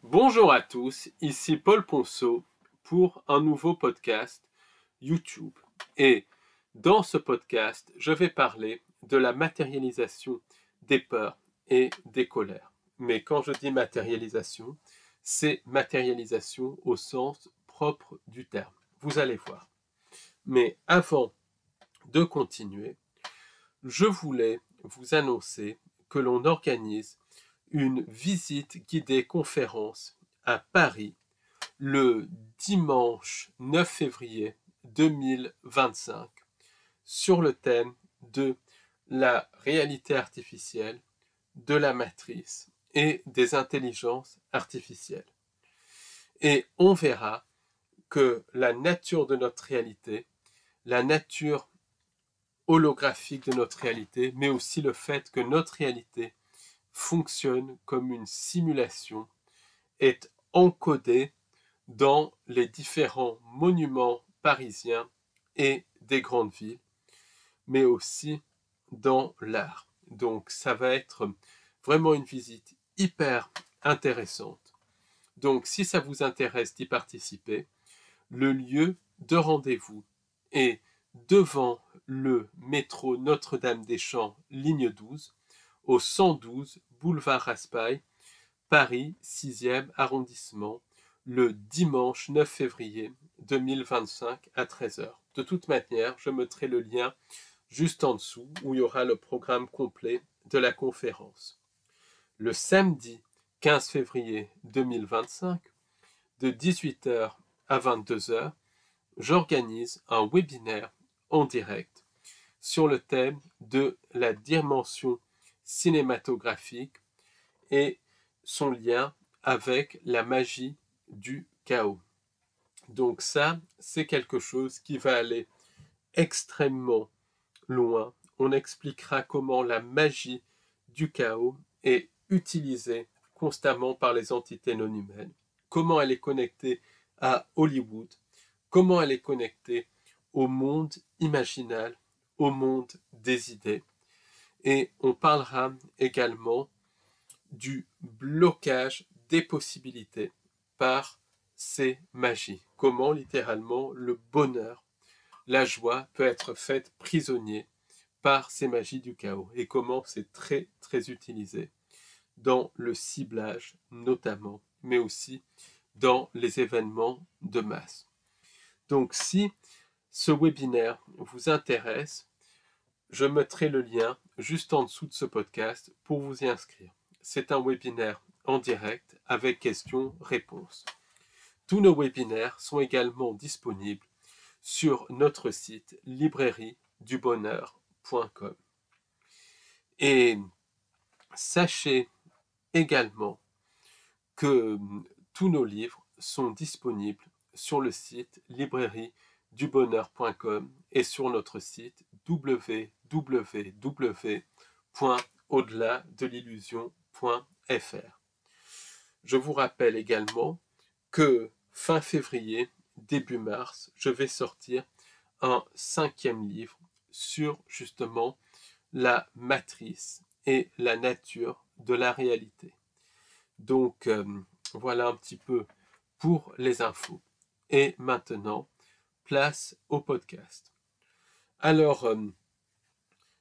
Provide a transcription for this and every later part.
Bonjour à tous, ici Paul Ponceau pour un nouveau podcast YouTube. Et dans ce podcast, je vais parler de la matérialisation des peurs et des colères. Mais quand je dis matérialisation, c'est matérialisation au sens propre du terme. Vous allez voir. Mais avant de continuer, je voulais vous annoncer que l'on organise une visite guidée conférence à Paris le dimanche 9 février 2025 sur le thème de la réalité artificielle, de la matrice et des intelligences artificielles. Et on verra que la nature de notre réalité, la nature holographique de notre réalité, mais aussi le fait que notre réalité fonctionne comme une simulation, est encodée dans les différents monuments parisiens et des grandes villes, mais aussi dans l'art. Donc ça va être vraiment une visite hyper intéressante. Donc si ça vous intéresse d'y participer, le lieu de rendez-vous est devant le métro Notre-Dame-des-Champs, ligne 12, au 112 boulevard Raspail, Paris 6e arrondissement, le dimanche 9 février 2025 à 13 h. De toute manière, je mettrai le lien juste en dessous où il y aura le programme complet de la conférence. Le samedi 15 février 2025, de 18 h à 22 h, j'organise un webinaire en direct sur le thème de la dimension cinématographique et son lien avec la magie du chaos. Donc ça, c'est quelque chose qui va aller extrêmement loin. On expliquera comment la magie du chaos est utilisée constamment par les entités non humaines, comment elle est connectée à Hollywood, comment elle est connectée au monde imaginal, au monde des idées. Et on parlera également du blocage des possibilités par ces magies. Comment littéralement le bonheur, la joie peut être faite prisonnier par ces magies du chaos et comment c'est très très utilisé dans le ciblage notamment, mais aussi dans les événements de masse. Donc si ce webinaire vous intéresse, je mettrai le lien juste en dessous de ce podcast pour vous y inscrire. C'est un webinaire en direct avec questions-réponses. Tous nos webinaires sont également disponibles sur notre site librairiedubonheur.com. Et sachez également que tous nos livres sont disponibles sur le site librairiedubonheur.com et sur notre site www.au-delà-de-l'illusion.fr. Je vous rappelle également que fin février, début mars, je vais sortir un 5e livre sur justement la matrice et la nature de la réalité. Donc voilà un petit peu pour les infos. Et maintenant, place au podcast. Alors,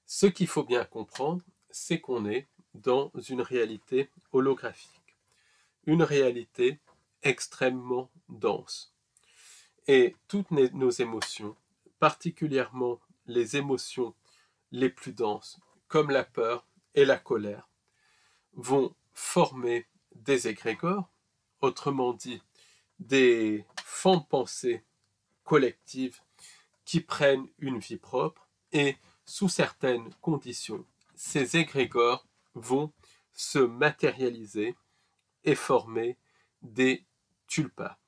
ce qu'il faut bien comprendre, c'est qu'on est dans une réalité holographique, une réalité extrêmement dense. Et toutes nos émotions, particulièrement les émotions les plus denses, comme la peur et la colère, vont former des égrégores, autrement dit, des fonds de pensée collectives qui prennent une vie propre et, sous certaines conditions, ces égrégores vont se matérialiser et former des tulpas.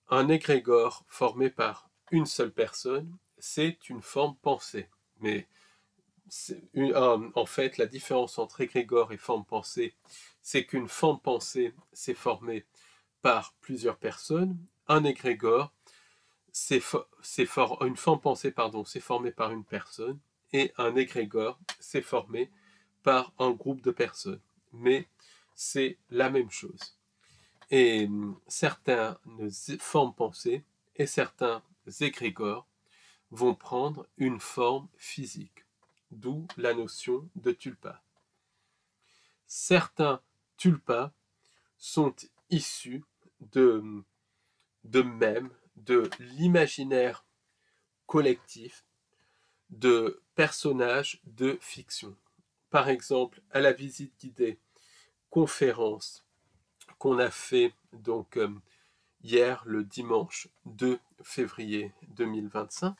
Un égrégore formé par une seule personne, c'est une forme pensée. Mais en fait, la différence entre égrégore et forme pensée, c'est qu'une forme pensée s'est formée par plusieurs personnes. Un égrégore, une forme pensée, c'est formé par une personne. Et un égrégore, c'est formé par un groupe de personnes. Mais c'est la même chose. Et certaines formes pensées et certains égrégores vont prendre une forme physique, d'où la notion de tulpa. Certains tulpas sont issus de mèmes, de l'imaginaire collectif, de personnages de fiction. Par exemple, à la visite guidée conférence qu'on a fait donc hier, le dimanche 2 février 2025,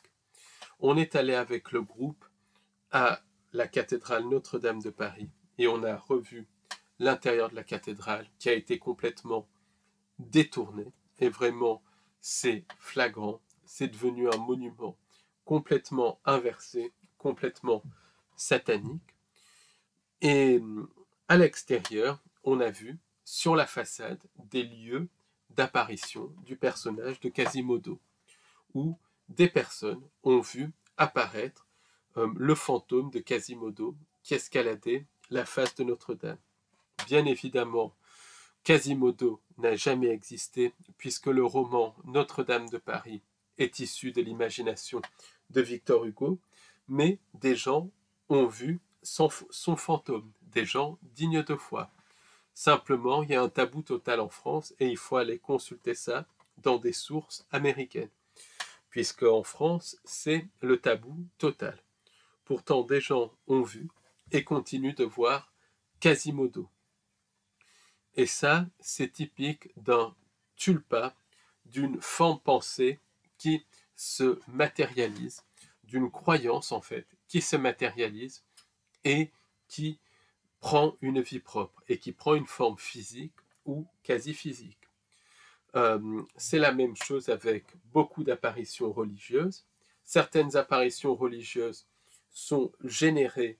on est allé avec le groupe à la cathédrale Notre-Dame de Paris et on a revu l'intérieur de la cathédrale qui a été complètement détourné. Et vraiment, c'est flagrant. C'est devenu un monument complètement inversé, complètement satanique. Et à l'extérieur, on a vu sur la façade des lieux d'apparition du personnage de Quasimodo, où des personnes ont vu apparaître le fantôme de Quasimodo qui escaladait la face de Notre-Dame. Bien évidemment, Quasimodo n'a jamais existé puisque le roman Notre-Dame de Paris est issu de l'imagination de Victor Hugo, mais des gens ont vu son fantôme, des gens dignes de foi. Simplement, il y a un tabou total en France et il faut aller consulter ça dans des sources américaines, puisque en France, c'est le tabou total. Pourtant, des gens ont vu et continuent de voir Quasimodo. Et ça, c'est typique d'un tulpa, d'une forme pensée qui se matérialise, d'une croyance en fait, qui se matérialise et qui prend une vie propre et qui prend une forme physique ou quasi physique. C'est la même chose avec beaucoup d'apparitions religieuses. Certaines apparitions religieuses sont générées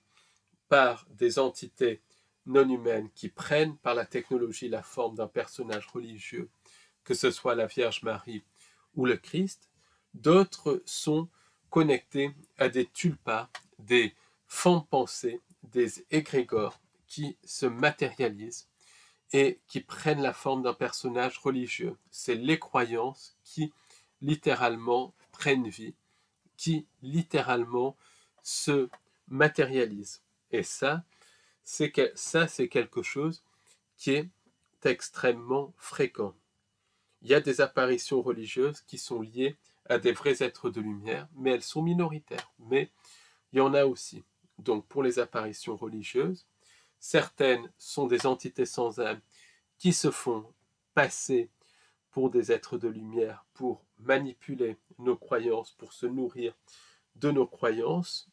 par des entités non humaines qui prennent par la technologie la forme d'un personnage religieux, que ce soit la Vierge Marie ou le Christ. D'autres sont connectés à des tulpas, des formes pensées, des égrégores qui se matérialisent et qui prennent la forme d'un personnage religieux. C'est les croyances qui littéralement prennent vie, qui littéralement se matérialisent. Et ça, c'est quelque chose qui est extrêmement fréquent. Il y a des apparitions religieuses qui sont liées à des vrais êtres de lumière, mais elles sont minoritaires. Mais il y en a aussi. Donc pour les apparitions religieuses, certaines sont des entités sans âme qui se font passer pour des êtres de lumière, pour manipuler nos croyances, pour se nourrir de nos croyances.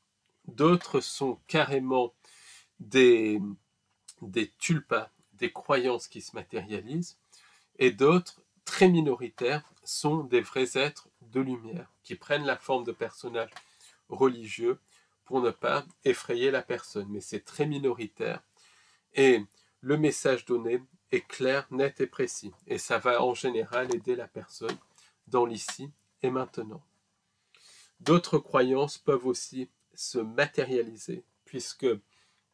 D'autres sont carrément des tulpas, des croyances qui se matérialisent. Et d'autres, très minoritaires, sont des vrais êtres de lumière, qui prennent la forme de personnages religieux pour ne pas effrayer la personne. Mais c'est très minoritaire. Et le message donné est clair, net et précis. Et ça va en général aider la personne dans l'ici et maintenant. D'autres croyances peuvent aussi se matérialiser, puisque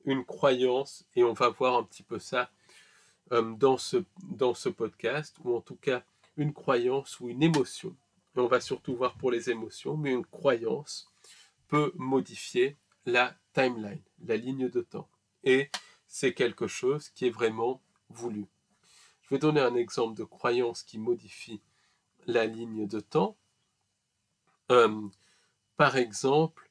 une croyance, et on va voir un petit peu ça dans ce podcast, ou en tout cas une croyance ou une émotion, et on va surtout voir pour les émotions, mais une croyance peut modifier la timeline, la ligne de temps. Et c'est quelque chose qui est vraiment voulu. Je vais donner un exemple de croyance qui modifie la ligne de temps. Par exemple,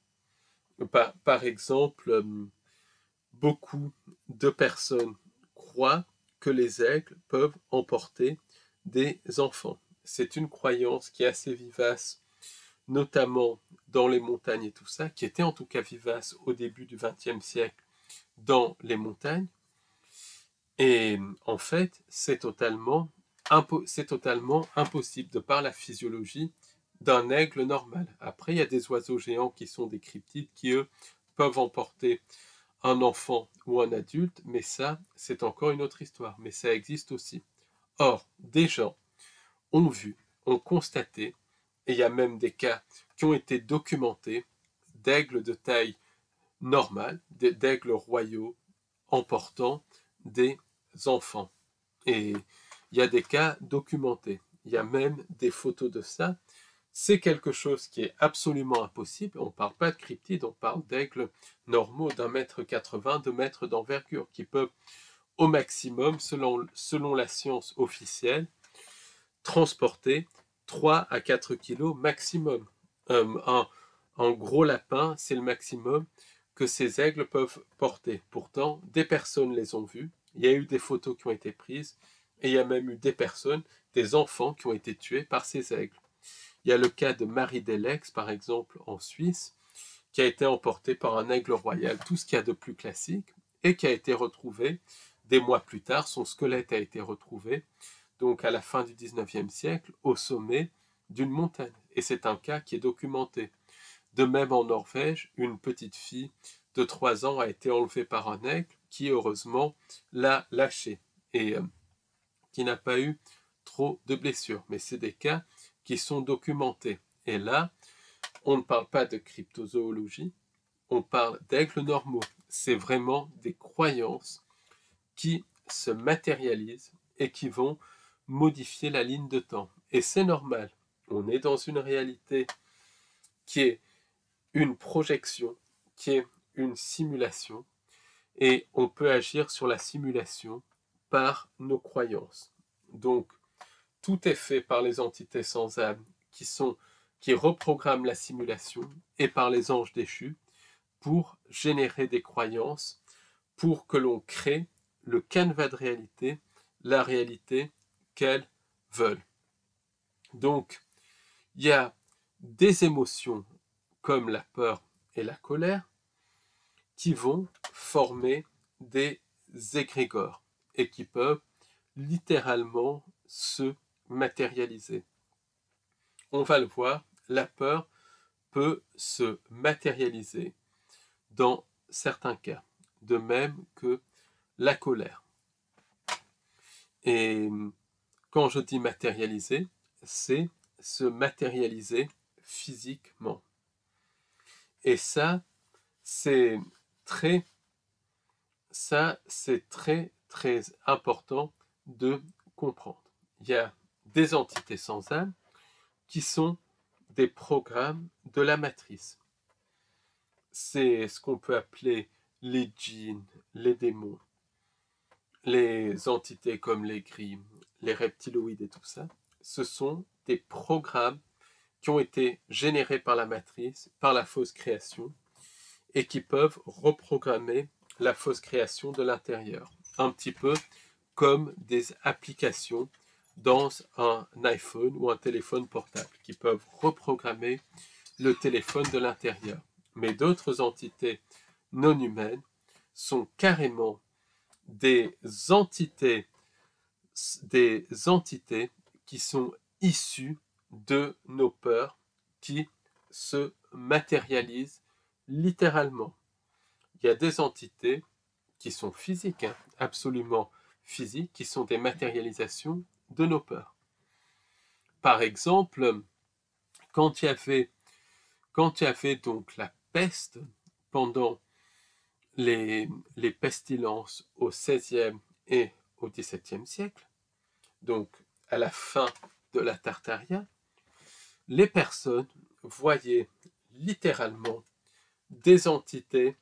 beaucoup de personnes croient que les aigles peuvent emporter des enfants. C'est une croyance qui est assez vivace, notamment dans les montagnes et tout ça, qui était en tout cas vivace au début du XXe siècle dans les montagnes. Et en fait, c'est totalement impossible de par la physiologie d'un aigle normal. Après, il y a des oiseaux géants qui sont des cryptides qui, eux, peuvent emporter un enfant ou un adulte, mais ça, c'est encore une autre histoire. Mais ça existe aussi. Or, des gens ont vu, ont constaté, et il y a même des cas qui ont été documentés, d'aigles de taille normale, d'aigles royaux emportant des enfants. Et Il y a des cas documentés. Il y a même des photos de ça. C'est quelque chose qui est absolument impossible. On ne parle pas de cryptides, on parle d'aigles normaux d'1,80 m, 2 mètres d'envergure, qui peuvent au maximum, selon la science officielle, transporter 3 à 4 kilos maximum. Un gros lapin, c'est le maximum que ces aigles peuvent porter. Pourtant, des personnes les ont vus. Il y a eu des photos qui ont été prises et il y a même eu des personnes, des enfants qui ont été tués par ces aigles. Il y a le cas de Marie Delex, par exemple, en Suisse, qui a été emportée par un aigle royal, tout ce qu'il y a de plus classique, et qui a été retrouvé des mois plus tard. Son squelette a été retrouvé, donc à la fin du 19e siècle, au sommet d'une montagne. Et c'est un cas qui est documenté. De même en Norvège, une petite fille de 3 ans a été enlevée par un aigle qui, heureusement, l'a lâchée et qui n'a pas eu trop de blessures. Mais c'est des cas qui sont documentés. Et là, on ne parle pas de cryptozoologie, on parle d'aigles normaux. C'est vraiment des croyances qui se matérialisent et qui vont modifier la ligne de temps. Et c'est normal. On est dans une réalité qui est une projection, qui est une simulation, et on peut agir sur la simulation par nos croyances. Donc, tout est fait par les entités sans âme qui reprogramment la simulation et par les anges déchus pour générer des croyances, pour que l'on crée le canevas de réalité, la réalité qu'elles veulent. Donc, il y a des émotions comme la peur et la colère qui vont former des égrégores et qui peuvent littéralement se matérialiser. On va le voir, la peur peut se matérialiser dans certains cas, de même que la colère. Et quand je dis matérialiser, c'est se matérialiser physiquement. Et ça, c'est très important de comprendre. Il y a des entités sans âme qui sont des programmes de la matrice. C'est ce qu'on peut appeler les djinns, les démons, les entités comme les gris, les reptiloïdes et tout ça. Ce sont des programmes qui ont été générés par la matrice, par la fausse création, et qui peuvent reprogrammer la fausse création de l'intérieur. Un petit peu comme des applications dans un iPhone ou un téléphone portable qui peuvent reprogrammer le téléphone de l'intérieur. Mais d'autres entités non humaines sont carrément des entités qui sont issues de nos peurs, qui se matérialisent littéralement. Il y a des entités qui sont physiques, absolument physiques, qui sont des matérialisations de nos peurs. Par exemple, quand il y avait donc la peste pendant les pestilences au XVIe et au XVIIe siècle, donc à la fin de la Tartaria, les personnes voyaient littéralement des entités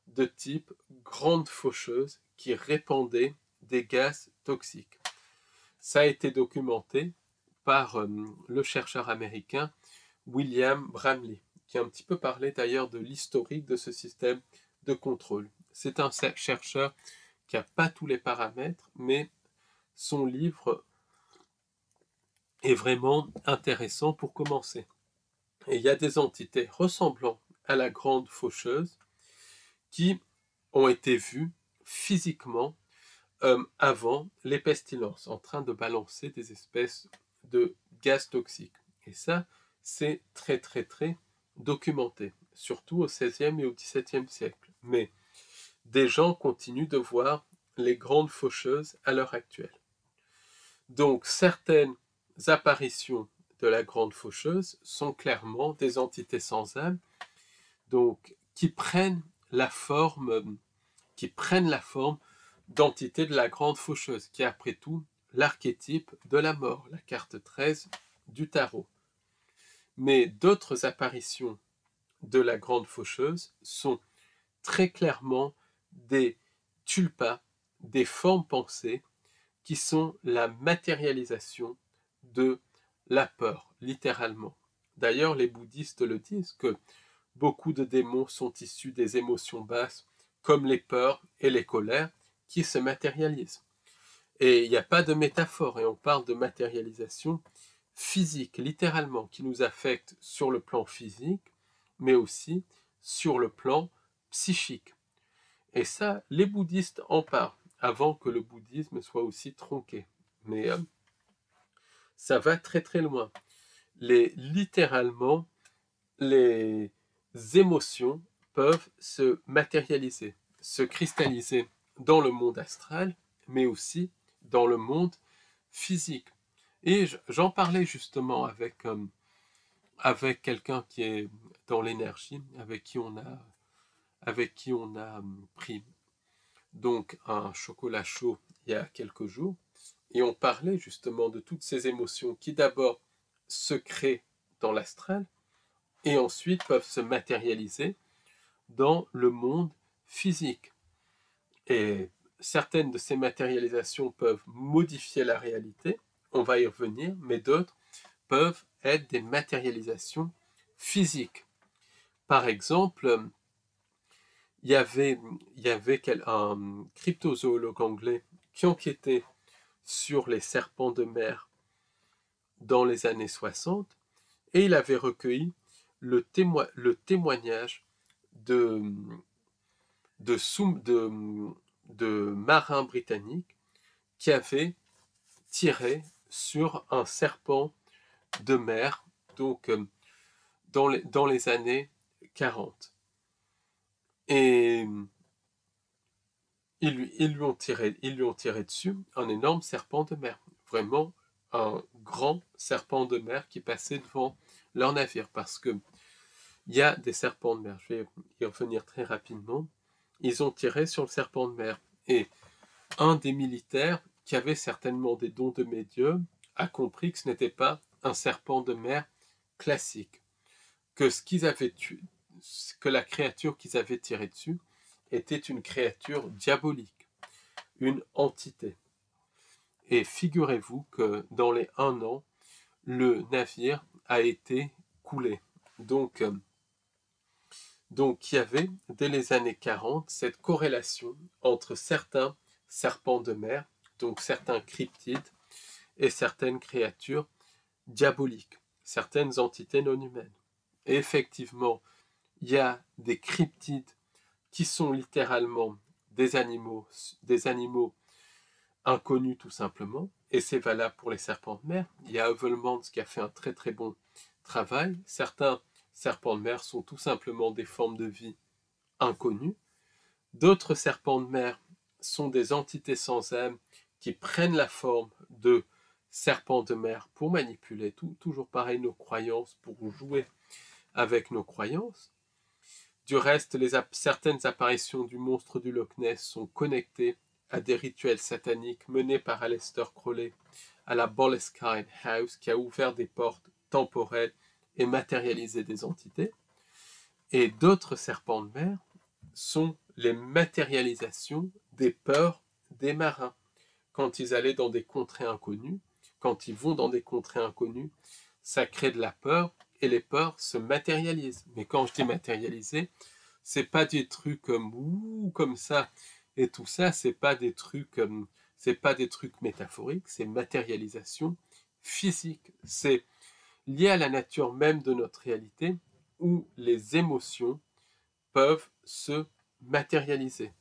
de type grande faucheuse qui répandaient des gaz toxiques. Ça a été documenté par le chercheur américain William Bramley, qui a un petit peu parlé d'ailleurs de l'historique de ce système de contrôle. C'est un chercheur qui n'a pas tous les paramètres, mais son livre est vraiment intéressant pour commencer. Et il y a des entités ressemblant à la grande faucheuse qui ont été vues physiquement avant les pestilences, en train de balancer des espèces de gaz toxiques. Et ça, c'est très documenté, surtout au XVIe et au XVIIe siècle. Mais des gens continuent de voir les grandes faucheuses à l'heure actuelle. Donc certaines apparitions de la grande faucheuse sont clairement des entités sans âme, donc qui prennent la forme d'entités de la grande faucheuse, qui après tout l'archétype de la mort, la carte 13 du tarot. Mais d'autres apparitions de la grande faucheuse sont très clairement des tulpas, des formes pensées qui sont la matérialisation de la peur, littéralement. D'ailleurs, les bouddhistes le disent que beaucoup de démons sont issus des émotions basses, comme les peurs et les colères, qui se matérialisent. Et il n'y a pas de métaphore, et on parle de matérialisation physique, littéralement, qui nous affecte sur le plan physique, mais aussi sur le plan psychique. Et ça, les bouddhistes en parlent, avant que le bouddhisme soit aussi tronqué. Mais ça va très très loin. Littéralement, les émotions peuvent se matérialiser, se cristalliser dans le monde astral, mais aussi dans le monde physique. Et j'en parlais justement avec quelqu'un qui est dans l'énergie, avec qui on a pris donc un chocolat chaud il y a quelques jours, et on parlait justement de toutes ces émotions qui d'abord se créent dans l'astral, et ensuite peuvent se matérialiser dans le monde physique. Et certaines de ces matérialisations peuvent modifier la réalité, on va y revenir, mais d'autres peuvent être des matérialisations physiques. Par exemple, il y avait un cryptozoologue anglais qui enquêtait sur les serpents de mer dans les années 60, et il avait recueilli le témoignage de marins britanniques qui avaient tiré sur un serpent de mer, donc dans les années 40. Et ils lui ont tiré dessus un énorme serpent de mer, vraiment un grand serpent de mer qui passait devant leur navire, parce que il y a des serpents de mer, je vais y revenir très rapidement. Ils ont tiré sur le serpent de mer, et un des militaires, qui avait certainement des dons de médium, a compris que ce n'était pas un serpent de mer classique, que la créature qu'ils avaient tirée dessus était une créature diabolique, une entité. Et figurez-vous que dans les 1 an, le navire a été coulé. Donc il y avait, dès les années 40, cette corrélation entre certains serpents de mer, donc certains cryptides, et certaines créatures diaboliques, certaines entités non humaines. Et effectivement, il y a des cryptides qui sont littéralement des animaux inconnus tout simplement, et c'est valable pour les serpents de mer. Il y a Heuvelmans qui a fait un très très bon travail. Certains serpents de mer sont tout simplement des formes de vie inconnues. D'autres serpents de mer sont des entités sans âme qui prennent la forme de serpents de mer pour manipuler, toujours pareil, nos croyances, pour jouer avec nos croyances. Du reste, certaines apparitions du monstre du Loch Ness sont connectées à des rituels sataniques menés par Aleister Crowley à la Boleskine House, qui a ouvert des portes temporelles et matérialisé des entités. Et d'autres serpents de mer sont les matérialisations des peurs des marins. Quand ils allaient dans des contrées inconnues, quand ils vont dans des contrées inconnues, ça crée de la peur, et les peurs se matérialisent. Mais quand je dis matérialiser, c'est pas des trucs comme ça et tout ça, c'est pas des trucs métaphoriques, c'est matérialisation physique. C'est lié à la nature même de notre réalité, où les émotions peuvent se matérialiser.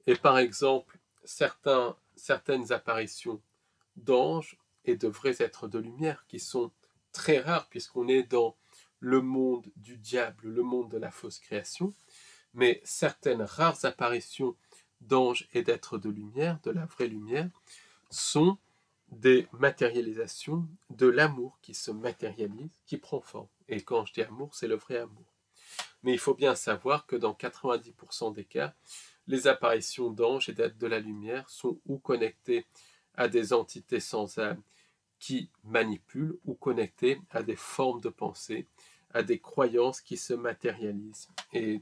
Et par exemple, certaines apparitions d'anges et de vrais êtres de lumière qui sont très rares puisqu'on est dans le monde du diable, le monde de la fausse création, mais certaines rares apparitions d'anges et d'êtres de lumière, de la vraie lumière, sont des matérialisations de l'amour qui se matérialise, qui prend forme. Et quand je dis amour, c'est le vrai amour. Mais il faut bien savoir que dans 90% des cas, les apparitions d'anges et d'êtres de la lumière sont ou connectées à des entités sans âme qui manipulent, ou connectées à des formes de pensée, à des croyances qui se matérialisent. Et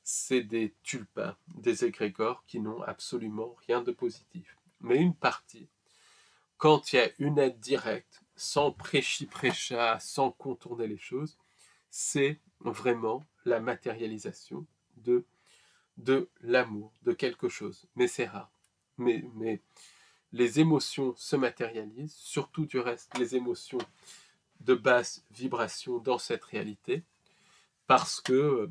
c'est des tulpas, des égrégores qui n'ont absolument rien de positif. Mais une partie, quand il y a une aide directe, sans prêchi-prêcha, sans contourner les choses, c'est vraiment la matérialisation de l'amour, de quelque chose. Mais c'est rare. Mais les émotions se matérialisent, surtout du reste les émotions de basse vibration dans cette réalité, parce que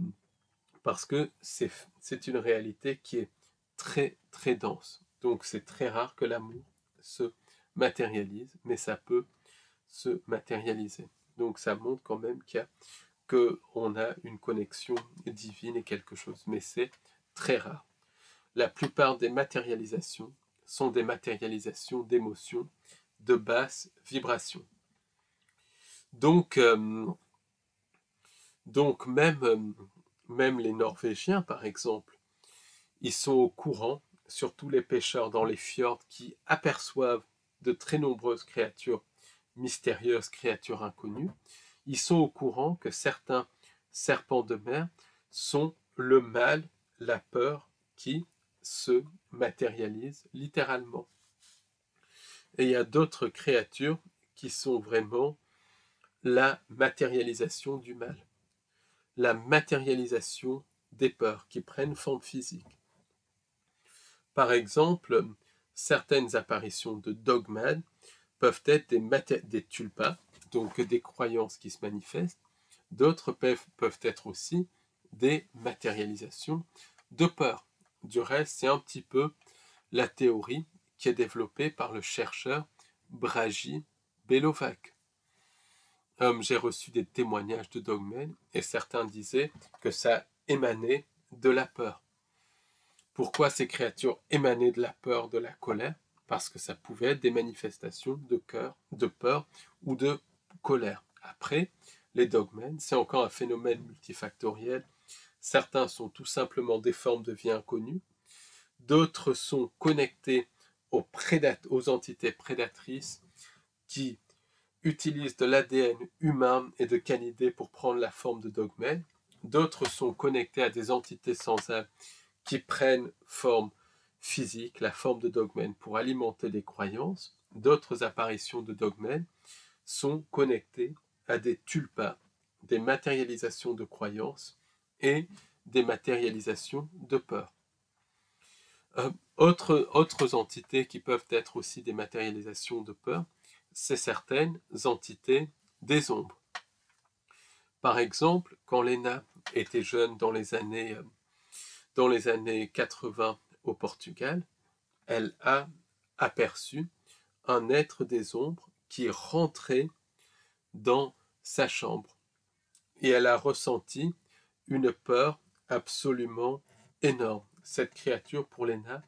c'est une réalité qui est très très dense. Donc c'est très rare que l'amour se matérialise, mais ça peut se matérialiser. Donc ça montre quand même qu'on a une connexion divine et quelque chose, mais c'est très rare. La plupart des matérialisations sont des matérialisations d'émotions de basse vibration. Donc même les Norvégiens, par exemple, ils sont au courant, surtout les pêcheurs dans les fjords qui aperçoivent de très nombreuses créatures mystérieuses, créatures inconnues, ils sont au courant que certains serpents de mer sont le mal, la peur qui se matérialise littéralement. Et il y a d'autres créatures qui sont vraiment la matérialisation du mal, la matérialisation des peurs qui prennent forme physique. Par exemple, certaines apparitions de dogman peuvent être des tulpas, donc des croyances qui se manifestent. D'autres peuvent être aussi des matérialisations de peur. Du reste, c'est un petit peu la théorie qui est développée par le chercheur Braji Belovac. J'ai reçu des témoignages de dogmen et certains disaient que ça émanait de la peur. Pourquoi ces créatures émanaient de la peur, de la colère? Parce que ça pouvait être des manifestations de cœur, de peur ou de colère. Après, les dogmen, c'est encore un phénomène multifactoriel. Certains sont tout simplement des formes de vie inconnues. D'autres sont connectés aux entités prédatrices qui utilisent de l'ADN humain et de canidés pour prendre la forme de dogmen. D'autres sont connectés à des entités sans âme qui prennent forme physique, la forme de dogmen, pour alimenter des croyances. D'autres apparitions de dogmen sont connectées à des tulpas, des matérialisations de croyances et des matérialisations de peur. Autres entités qui peuvent être aussi des matérialisations de peur, c'est certaines entités des ombres. Par exemple, quand Léna était jeune dans les années 80 au Portugal, elle a aperçu un être des ombres qui rentrait dans sa chambre. Et elle a ressenti une peur absolument énorme. Cette créature, pour Léna,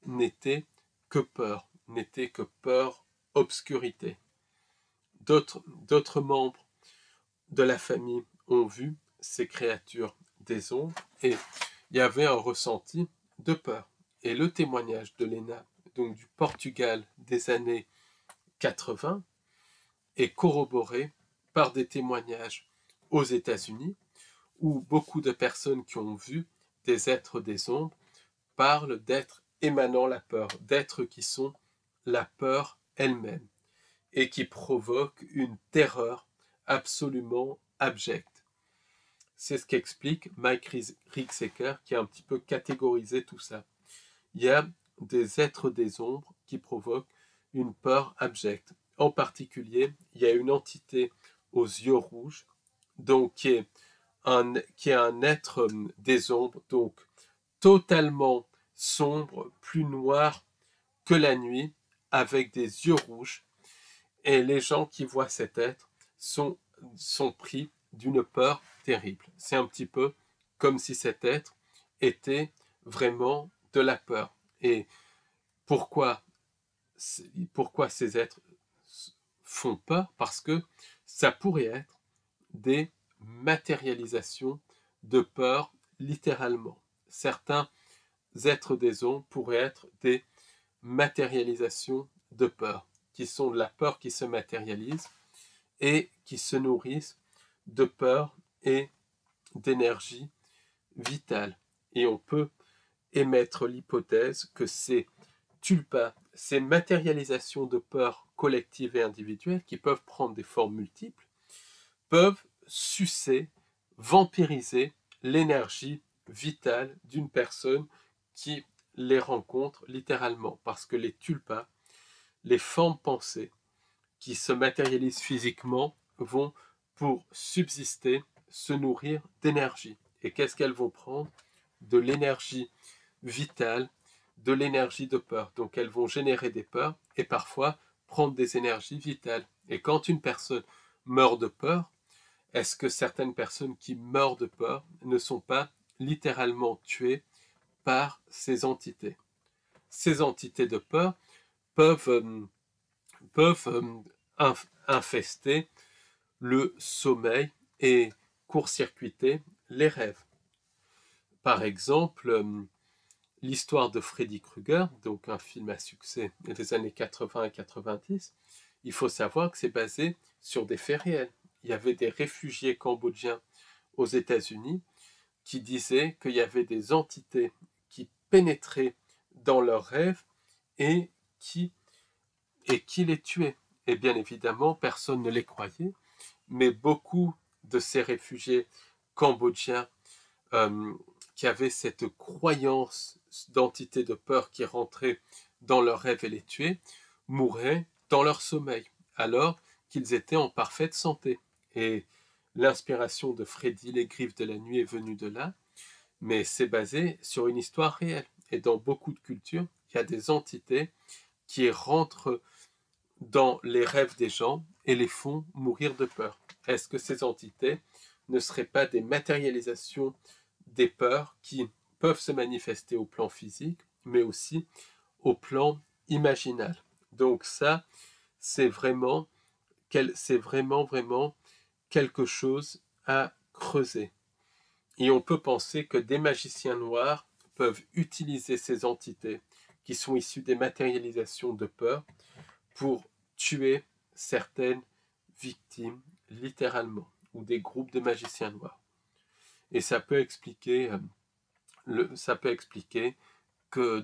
n'était que peur, obscurité. D'autres membres de la famille ont vu ces créatures des ombres et il y avait un ressenti de peur. Et le témoignage de Léna, donc du Portugal des années 80, est corroboré par des témoignages aux États-Unis où beaucoup de personnes qui ont vu des êtres des ombres parlent d'êtres émanant la peur, d'êtres qui sont la peur elle-même et qui provoquent une terreur absolument abjecte. C'est ce qu'explique Mike Ricksecker qui a un petit peu catégorisé tout ça. Il y a des êtres des ombres qui provoquent une peur abjecte. En particulier, il y a une entité aux yeux rouges, donc qui est un être des ombres, donc totalement sombre, plus noir que la nuit, avec des yeux rouges. Et les gens qui voient cet être sont pris d'une peur terrible. C'est un petit peu comme si cet être était vraiment de la peur. Et pourquoi ces êtres font peur? Parce que ça pourrait être des matérialisations de peur littéralement. Certains êtres des ombres pourraient être des matérialisations de peur, qui sont de la peur qui se matérialise et qui se nourrissent de peur et d'énergie vitale. Et on peut émettre l'hypothèse que ces tulpas, ces matérialisations de peur collectives et individuelles, qui peuvent prendre des formes multiples, peuvent sucer, vampiriser l'énergie vitale d'une personne qui les rencontre littéralement. Parce que les tulpas, les formes pensées qui se matérialisent physiquement, vont, pour subsister, se nourrir d'énergie. Et qu'est-ce qu'elles vont prendre? De l'énergie vitale, de l'énergie de peur. Donc elles vont générer des peurs et parfois prendre des énergies vitales. Et quand une personne meurt de peur, est-ce que certaines personnes qui meurent de peur ne sont pas littéralement tuées par ces entités? Ces entités de peur peuvent infester le sommeil et court-circuiter les rêves. Par exemple, l'histoire de Freddy Krueger, donc un film à succès des années 80 et 90, il faut savoir que c'est basé sur des faits réels. Il y avait des réfugiés cambodgiens aux États-Unis qui disaient qu'il y avait des entités qui pénétraient dans leurs rêves et qui les tuaient. Et bien évidemment, personne ne les croyait, mais beaucoup de ces réfugiés cambodgiens qui avaient cette croyance d'entité de peur qui rentrait dans leurs rêves et les tuait, mouraient dans leur sommeil, alors qu'ils étaient en parfaite santé. Et l'inspiration de Freddy, les griffes de la nuit, est venue de là, mais c'est basé sur une histoire réelle. Et dans beaucoup de cultures, il y a des entités qui rentrent dans les rêves des gens et les font mourir de peur. Est-ce que ces entités ne seraient pas des matérialisations des peurs qui peuvent se manifester au plan physique, mais aussi au plan imaginal? Donc ça, c'est vraiment quelque chose à creuser. Et on peut penser que des magiciens noirs peuvent utiliser ces entités qui sont issues des matérialisations de peur pour tuer certaines victimes, littéralement, ou des groupes de magiciens noirs. Et ça peut expliquer, que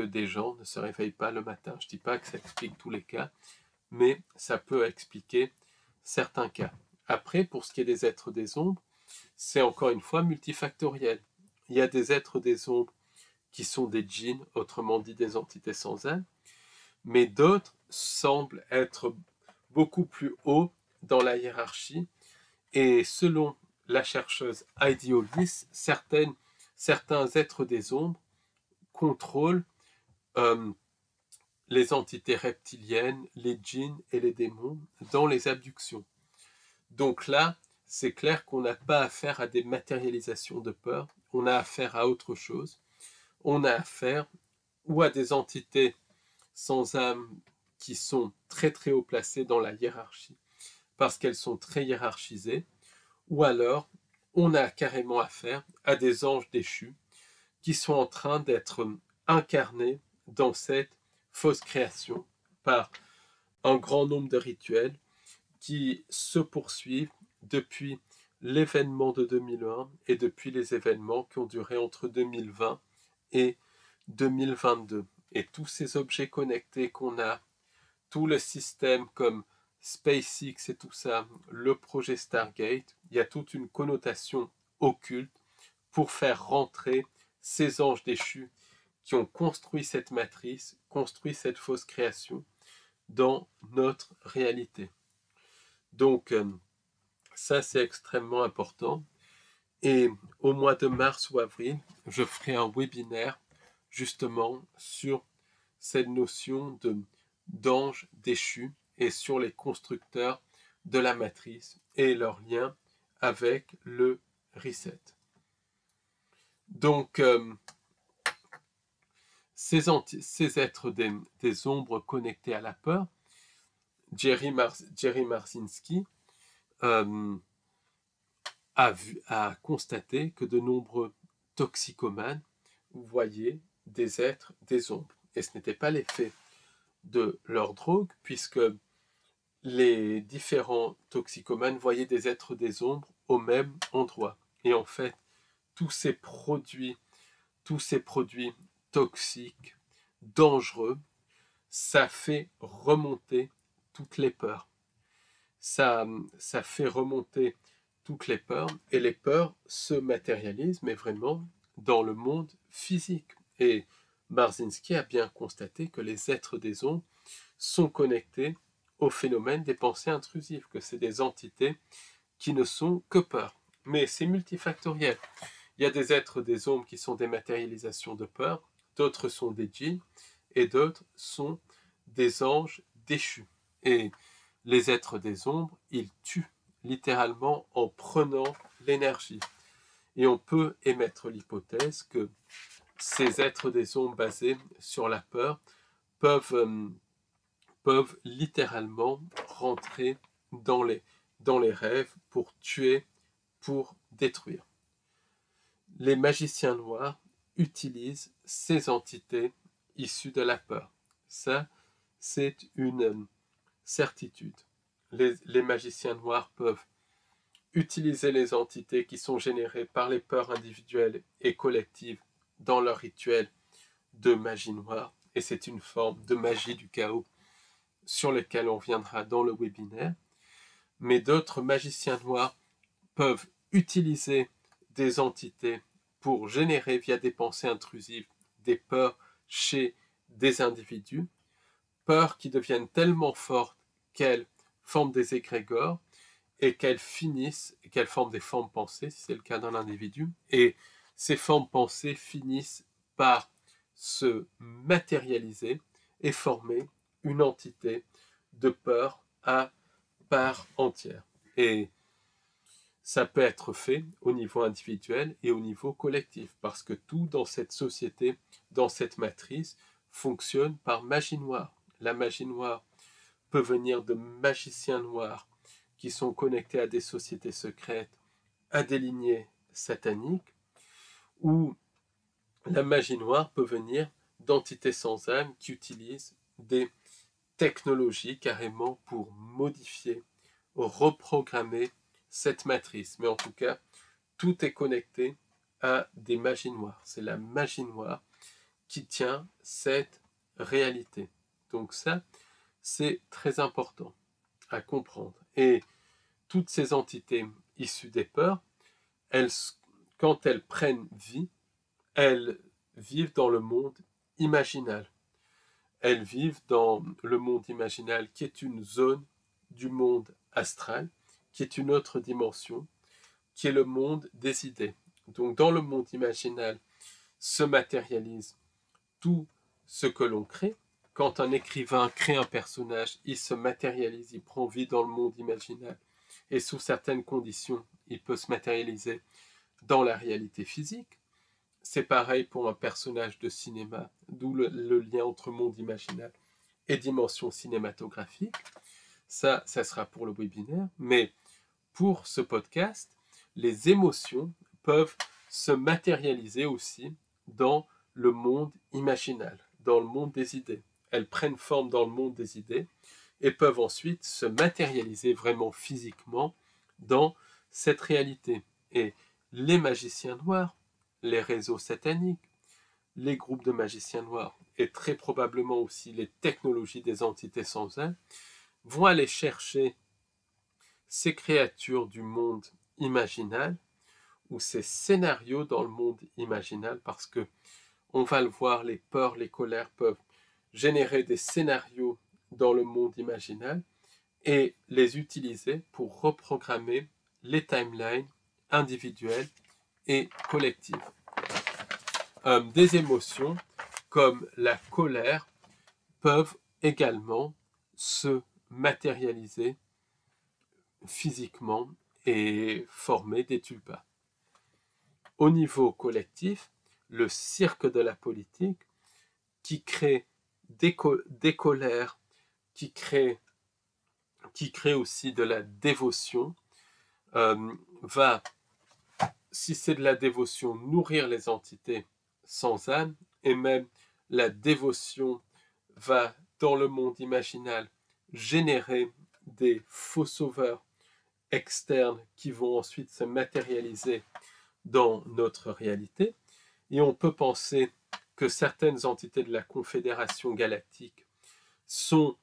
des gens ne se réveillent pas le matin. Je ne dis pas que ça explique tous les cas, mais ça peut expliquer certains cas. Après, pour ce qui est des êtres des ombres, c'est encore une fois multifactoriel. Il y a des êtres des ombres qui sont des djinns, autrement dit des entités sans âme, mais d'autres semblent être beaucoup plus haut dans la hiérarchie. Et selon la chercheuse Heidi Hollis, certains êtres des ombres contrôlent les entités reptiliennes, les djinns et les démons dans les abductions. Donc là, c'est clair qu'on n'a pas affaire à des matérialisations de peur, on a affaire à autre chose. On a affaire ou à des entités sans âme qui sont très très haut placées dans la hiérarchie, parce qu'elles sont très hiérarchisées, ou alors on a carrément affaire à des anges déchus qui sont en train d'être incarnés dans cette fausse création par un grand nombre de rituels qui se poursuivent depuis l'événement de 2001 et depuis les événements qui ont duré entre 2020 et 2022. Et tous ces objets connectés qu'on a, tout le système comme SpaceX et tout ça, le projet Stargate, il y a toute une connotation occulte pour faire rentrer ces anges déchus qui ont construit cette matrice, construit cette fausse création dans notre réalité. Donc, ça c'est extrêmement important. Et au mois de mars ou avril, je ferai un webinaire justement sur cette notion d'ange déchu et sur les constructeurs de la matrice et leur lien avec le reset. Donc, ces êtres des ombres connectés à la peur, Jerry Marzinsky a constaté que de nombreux toxicomanes voyaient des êtres des ombres. Et ce n'était pas l'effet de leur drogue, puisque les différents toxicomanes voyaient des êtres des ombres au même endroit. Et en fait, tous ces produits toxiques, dangereux, ça fait remonter toutes les peurs. Ça fait remonter toutes les peurs, et les peurs se matérialisent, mais vraiment dans le monde physique. Et Marzinski a bien constaté que les êtres des ombres sont connectés au phénomène des pensées intrusives, que c'est des entités qui ne sont que peur. Mais c'est multifactoriel. Il y a des êtres des ombres qui sont des matérialisations de peur, d'autres sont des djinns, et d'autres sont des anges déchus. Et les êtres des ombres, ils tuent littéralement en prenant l'énergie. Et on peut émettre l'hypothèse que ces êtres des ombres basés sur la peur peuvent littéralement rentrer dans les rêves pour tuer, pour détruire. Les magiciens noirs utilisent ces entités issues de la peur. Ça, c'est une certitude. Les magiciens noirs peuvent utiliser les entités qui sont générées par les peurs individuelles et collectives dans leur rituel de magie noire, et c'est une forme de magie du chaos sur lequel on viendra dans le webinaire. Mais d'autres magiciens noirs peuvent utiliser des entités pour générer via des pensées intrusives des peurs chez des individus, peurs qui deviennent tellement fortes qu'elles forment des égrégores et qu'elles forment des formes pensées, si c'est le cas d'un individu, et ces formes pensées finissent par se matérialiser et former une entité de peur à part entière. Et ça peut être fait au niveau individuel et au niveau collectif, parce que tout dans cette société, dans cette matrice, fonctionne par magie noire. La magie noire peut venir de magiciens noirs qui sont connectés à des sociétés secrètes, à des lignées sataniques, ou la magie noire peut venir d'entités sans âme qui utilisent des technologies carrément pour modifier, reprogrammer cette matrice. Mais en tout cas, tout est connecté à des magies noires. C'est la magie noire qui tient cette réalité. Donc ça, c'est très important à comprendre. Et toutes ces entités issues des peurs, quand elles prennent vie, elles vivent dans le monde imaginal. Elles vivent dans le monde imaginal qui est une zone du monde astral, qui est une autre dimension, qui est le monde des idées. Donc dans le monde imaginal se matérialise tout ce que l'on crée. Quand un écrivain crée un personnage, il se matérialise, il prend vie dans le monde imaginal. Et sous certaines conditions, il peut se matérialiser dans la réalité physique. C'est pareil pour un personnage de cinéma, d'où le lien entre monde imaginal et dimension cinématographique. Ça sera pour le webinaire. Mais pour ce podcast, les émotions peuvent se matérialiser aussi dans le monde imaginal, dans le monde des idées. Elles prennent forme dans le monde des idées et peuvent ensuite se matérialiser vraiment physiquement dans cette réalité. Et les magiciens noirs, les réseaux sataniques, les groupes de magiciens noirs et très probablement aussi les technologies des entités sans âme vont aller chercher ces créatures du monde imaginal ou ces scénarios dans le monde imaginal, parce que on va le voir, les peurs, les colères peuvent générer des scénarios dans le monde imaginal et les utiliser pour reprogrammer les timelines individuelles et collectives. Des émotions comme la colère peuvent également se matérialiser physiquement et former des tulpas. Au niveau collectif, le cirque de la politique, qui crée des colères, qui crée aussi de la dévotion, va, si c'est de la dévotion, nourrir les entités sans âme, et même la dévotion va, dans le monde imaginal, générer des faux sauveurs externes qui vont ensuite se matérialiser dans notre réalité. Et on peut penser que certaines entités de la Confédération galactique sont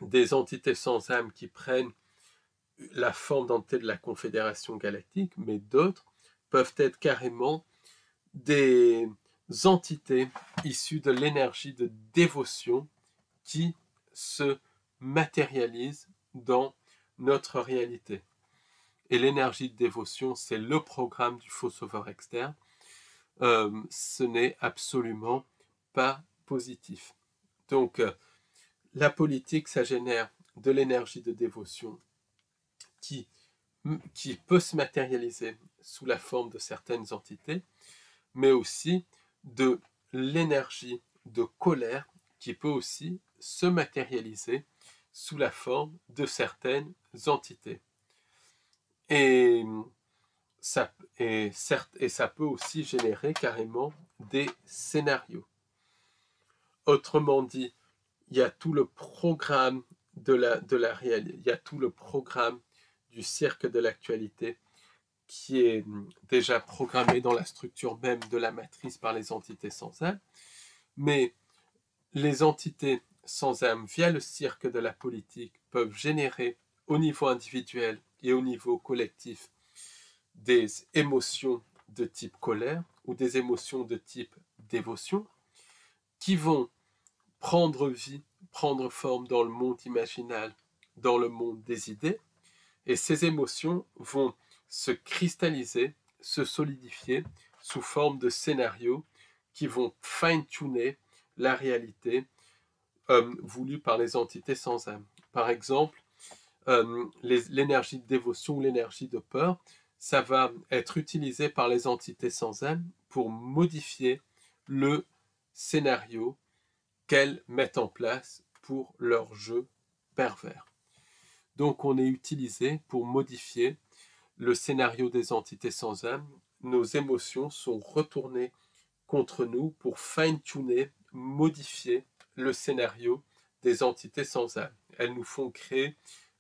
des entités sans âme qui prennent la forme d'entités de la Confédération galactique, mais d'autres peuvent être carrément des entités issues de l'énergie de dévotion qui se matérialisent dans notre réalité. Et l'énergie de dévotion, c'est le programme du faux sauveur externe. Ce n'est absolument pas positif. Donc, la politique, ça génère de l'énergie de dévotion qui peut se matérialiser sous la forme de certaines entités, mais aussi de l'énergie de colère qui peut aussi se matérialiser sous la forme de certaines entités. Et ça peut aussi générer carrément des scénarios. Autrement dit, il y a tout le programme il y a tout le programme du cirque de l'actualité qui est déjà programmé dans la structure même de la matrice par les entités sans âme, mais les entités sans âme, via le cirque de la politique, peuvent générer au niveau individuel et au niveau collectif des émotions de type colère ou des émotions de type dévotion qui vont prendre vie, prendre forme dans le monde imaginal, dans le monde des idées, et ces émotions vont se cristalliser, se solidifier sous forme de scénarios qui vont fine-tuner la réalité voulue par les entités sans âme. Par exemple, l'énergie de dévotion ou l'énergie de peur, ça va être utilisé par les entités sans âme pour modifier le scénario qu'elles mettent en place pour leur jeu pervers. Donc on est utilisé pour modifier le scénario des entités sans âme. Nos émotions sont retournées contre nous pour fine-tuner, modifier le scénario des entités sans âme. Elles nous font créer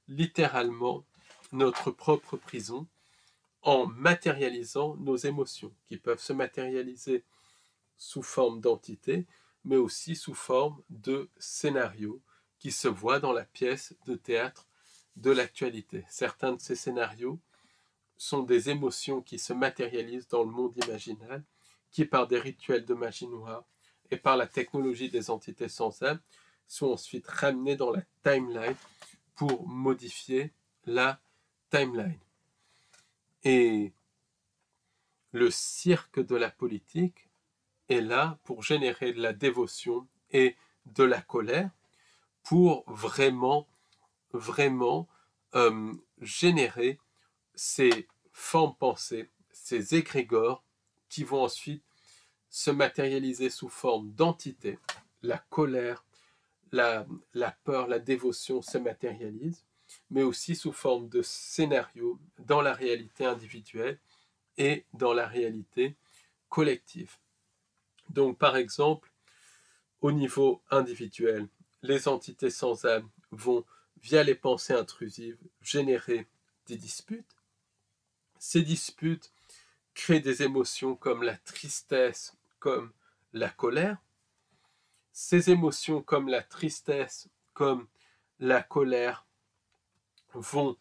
littéralement notre propre prison en matérialisant nos émotions, qui peuvent se matérialiser sous forme d'entités, mais aussi sous forme de scénarios qui se voient dans la pièce de théâtre de l'actualité. Certains de ces scénarios sont des émotions qui se matérialisent dans le monde imaginal, qui par des rituels de magie noire et par la technologie des entités sans âme sont ensuite ramenées dans la timeline pour modifier la timeline. Et le cirque de la politique est là pour générer de la dévotion et de la colère, pour vraiment générer ces formes pensées, ces égrégores qui vont ensuite se matérialiser sous forme d'entités. La colère, la peur, la dévotion se matérialisent, mais aussi sous forme de scénarios dans la réalité individuelle et dans la réalité collective. Donc par exemple, au niveau individuel, les entités sans âme vont, via les pensées intrusives, générer des disputes. Ces disputes créent des émotions comme la tristesse, comme la colère. Ces émotions comme la tristesse, comme la colère, vont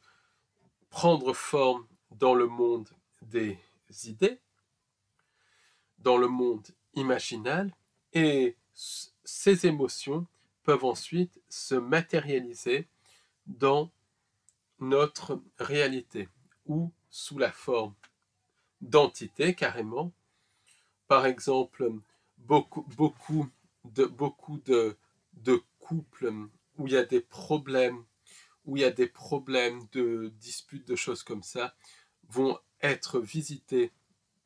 prendre forme dans le monde des idées, dans le monde imaginal, et ces émotions peuvent ensuite se matérialiser dans notre réalité, ou sous la forme d'entités carrément. Par exemple, beaucoup de couples où il y a des problèmes, de disputes, de choses comme ça, vont être visités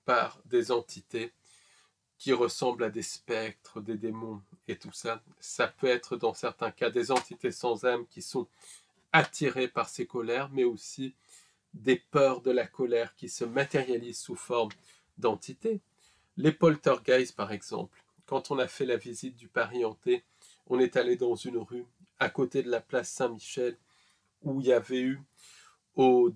par des entités qui ressemblent à des spectres, des démons et tout ça. Ça peut être dans certains cas des entités sans âme qui sont attirées par ces colères, mais aussi des peurs de la colère qui se matérialisent sous forme d'entités. Les poltergeists, par exemple. Quand on a fait la visite du Paris hanté, on est allé dans une rue à côté de la place Saint-Michel où il y avait eu au,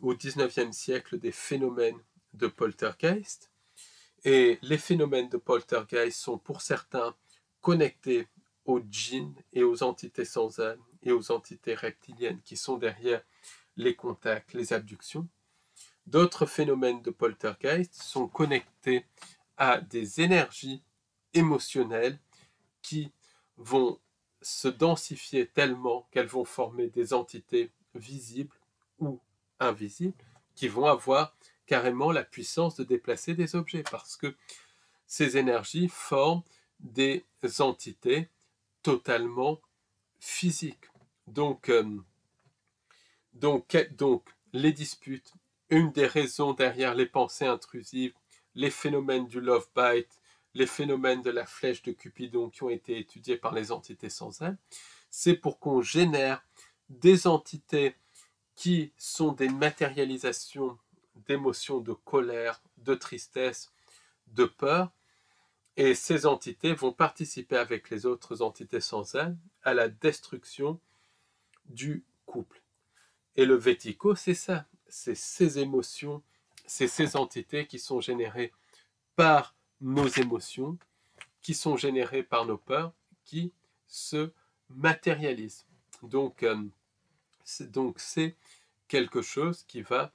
au 19e siècle des phénomènes de poltergeist. Et les phénomènes de poltergeist sont pour certains connectés aux djinns et aux entités sans âme et aux entités reptiliennes qui sont derrière les contacts, les abductions. D'autres phénomènes de poltergeist sont connectés à des énergies émotionnelles qui vont se densifier tellement qu'elles vont former des entités visibles ou invisibles qui vont avoir carrément la puissance de déplacer des objets parce que ces énergies forment des entités totalement physiques. Donc les disputes, une des raisons derrière les pensées intrusives, les phénomènes du love bite, les phénomènes de la flèche de Cupidon qui ont été étudiés par les entités sans âme, c'est pour qu'on génère des entités qui sont des matérialisations d'émotions de colère, de tristesse, de peur, et ces entités vont participer avec les autres entités sans âme à la destruction du couple. Et le Vético, c'est ça, c'est ces émotions, c'est ces entités qui sont générées par nos émotions, qui sont générées par nos peurs, qui se matérialisent. Donc c'est quelque chose qui va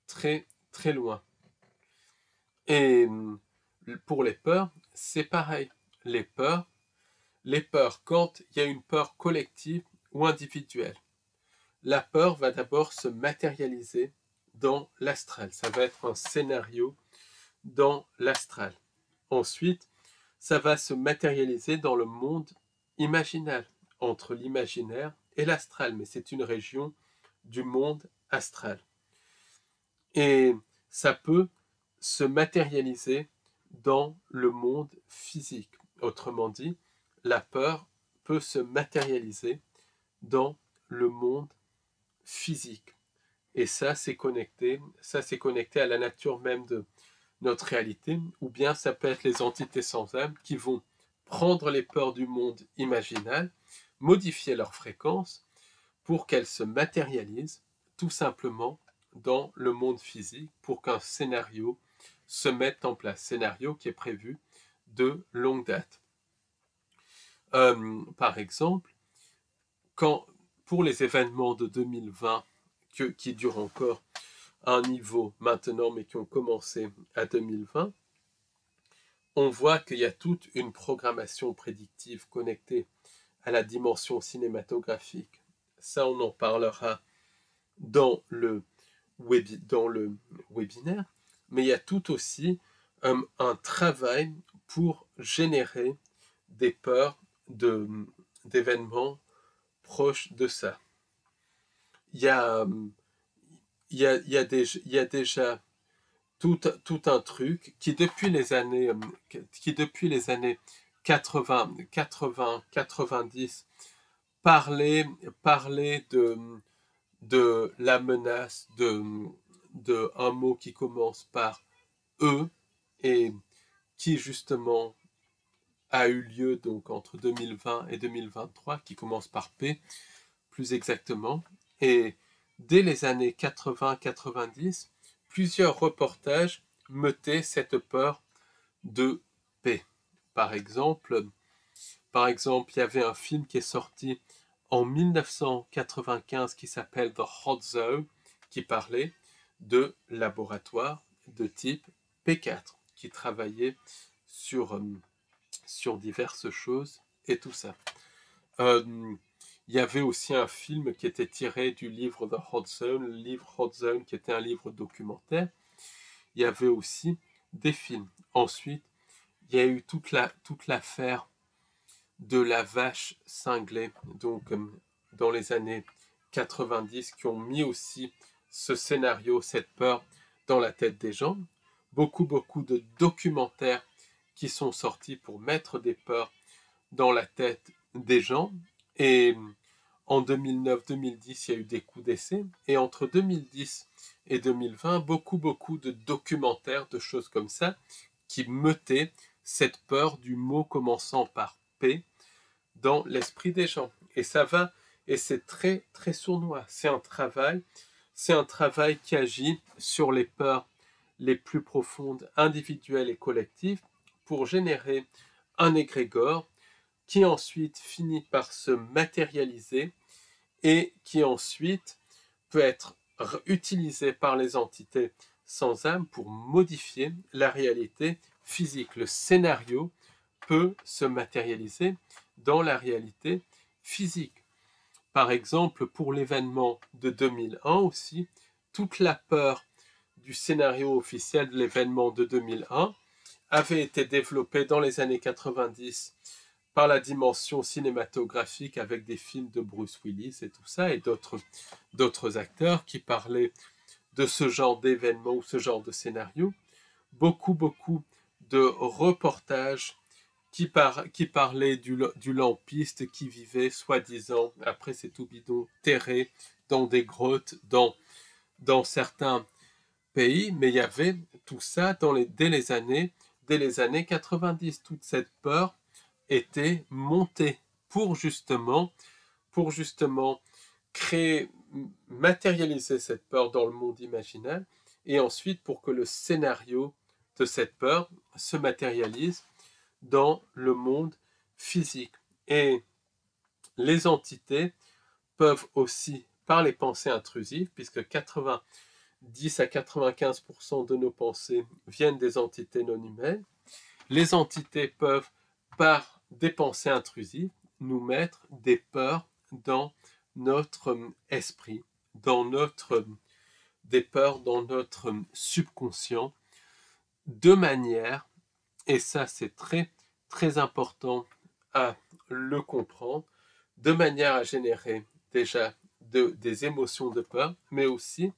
très très loin. Et pour les peurs, c'est pareil. Les peurs, quand il y a une peur collective ou individuelle, la peur va d'abord se matérialiser dans l'astral. Ça va être un scénario dans l'astral. Ensuite, ça va se matérialiser dans le monde imaginal, entre l'imaginaire et l'astral, mais c'est une région du monde astral. Et ça peut se matérialiser dans le monde physique. Autrement dit, la peur peut se matérialiser dans le monde physique. Et ça, c'est connecté à la nature même de notre réalité, ou bien ça peut être les entités sans âme qui vont prendre les peurs du monde imaginal, modifier leur fréquence pour qu'elles se matérialisent tout simplement dans le monde physique pour qu'un scénario se mette en place. Scénario qui est prévu de longue date. Par exemple, pour les événements de 2020 qui durent encore à un niveau maintenant, mais qui ont commencé à 2020, on voit qu'il y a toute une programmation prédictive connectée à la dimension cinématographique. Ça, on en parlera dans le webinaire, mais il y a tout aussi un travail pour générer des peurs d'événements proches de ça. Il y a déjà tout un truc qui depuis les années 80-90 parlait de la menace de un mot qui commence par E et qui justement a eu lieu donc entre 2020 et 2023, qui commence par P plus exactement. Et dès les années 80-90, plusieurs reportages mettaient cette peur de P. Par exemple, il y avait un film qui est sorti en 1995 qui s'appelle The Hot Zone, qui parlait de laboratoires de type P4, qui travaillaient sur diverses choses et tout ça. Il y avait aussi un film qui était tiré du livre The Hot Zone, le livre Hot Zone qui était un livre documentaire. Il y avait aussi des films. Ensuite, il y a eu toute l'affaire de la vache cinglée, donc dans les années 90, qui ont mis aussi ce scénario, cette peur dans la tête des gens. Beaucoup de documentaires qui sont sortis pour mettre des peurs dans la tête des gens. Et en 2009-2010, il y a eu des coups d'essai. Et entre 2010 et 2020, beaucoup de documentaires, de choses comme ça, qui mettaient cette peur du mot commençant par P dans l'esprit des gens. Et ça va, et c'est très, très sournois. C'est un travail qui agit sur les peurs les plus profondes, individuelles et collectives, pour générer un égrégore qui ensuite finit par se matérialiser et qui ensuite peut être utilisé par les entités sans âme pour modifier la réalité physique. Le scénario peut se matérialiser dans la réalité physique. Par exemple, pour l'événement de 2001 aussi, toute la peur du scénario officiel de l'événement de 2001 avait été développée dans les années 90 par la dimension cinématographique avec des films de Bruce Willis et tout ça, et d'autres acteurs qui parlaient de ce genre d'événement ou ce genre de scénario. Beaucoup de reportages qui parlaient du lampiste qui vivait, soi-disant, après c'est tout bidon, terré dans des grottes, dans certains pays, mais il y avait tout ça dès les années 90. Toute cette peur était montée pour justement créer, matérialiser cette peur dans le monde imaginaire, et ensuite pour que le scénario de cette peur se matérialise dans le monde physique. Et les entités peuvent aussi, par les pensées intrusives, puisque 10 à 95% de nos pensées viennent des entités non humaines, les entités peuvent, par des pensées intrusives, nous mettre des peurs dans notre esprit, des peurs dans notre subconscient, de manière, et ça c'est très très important à le comprendre, de manière à générer déjà des émotions de peur, mais aussi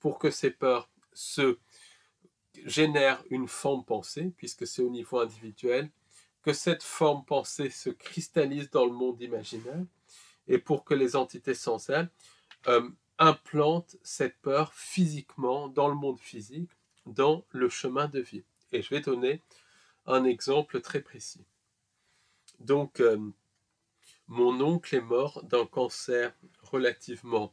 pour que ces peurs se génèrent une forme pensée, puisque c'est au niveau individuel, que cette forme pensée se cristallise dans le monde imaginaire, et pour que les entités sans âme implantent cette peur physiquement dans le monde physique, dans le chemin de vie. Et je vais donner un exemple très précis. Donc, mon oncle est mort d'un cancer relativement